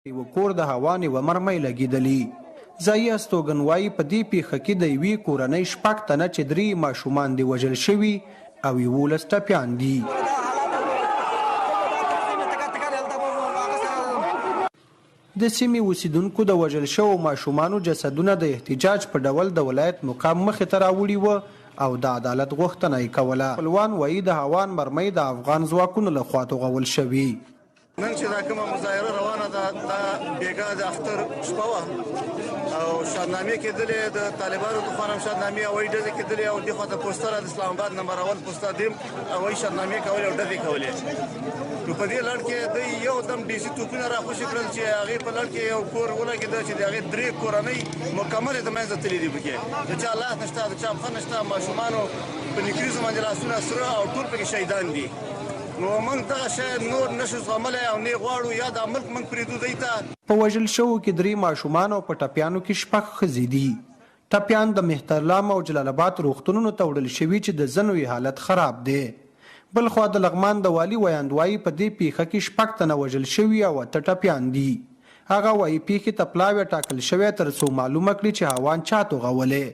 یو کور د هوان یوه مرمۍ لګېدلې. ځایي استوګن وایي په دې پیښه کې د یوې کورنۍ 6 تنه چې 3 ماشومان دي وژل شوي او 11 ټپیان دي. د سیمې اوسیدونکو د وژل شوو ماشومانو جسدونه د احتجاج په ډول د ولایت مقام مخې ته راوړي وه او د عدالت غوښتنه یې کوله. خپلوان وایي د هوان مرمۍ د افغان ځواکونو لخوا توغول شوي. نن چې دا کومه مظاهره روانه ده دا بیګا د اختر شپه وه او شادنامې کېدلې د طالبانو لخوا هم شادنامې هوایي ډزې کېدلې او دې خواته پوسټره د اسلام آباد نمبر اول پوسټه دیم هوایي شادنامې کولې او ډزې کولې. نو په دې لړ کې دوی یو دم ډیسي توپونه راخوشي کړل چې هغې په لړ کې یو کور ولګېده چې د هغې 3 کورنۍ مکملې د منځه تللي دي. پکې د چا لاس نشته د چا پښه نشته ماشومانو په نیکریزو باندې لاسونه سره او ټول پکې شهیدان دي. نو موږ دغه شی نور نشو زغملی او نه غواړو یا دا ملک موږ پرېږدو دی ته. په وژل شوو کې 3 ماشومان او په ټپیانو کې 6 ښځې دي. ټپیان د مهترلام او جلال آباد روغتونونو ته وړل شوي چې د ځینو یې حالت خراب دی. بلخوا د لغمان د والي ویاند وایي په دې پیښه کې 6 تنه وژل شوي او 8 ټپیان دي. هغه وایي پیښې ته پلاوی ټاکل شوی تر څو معلومه کړي چې هوان چا توغولې.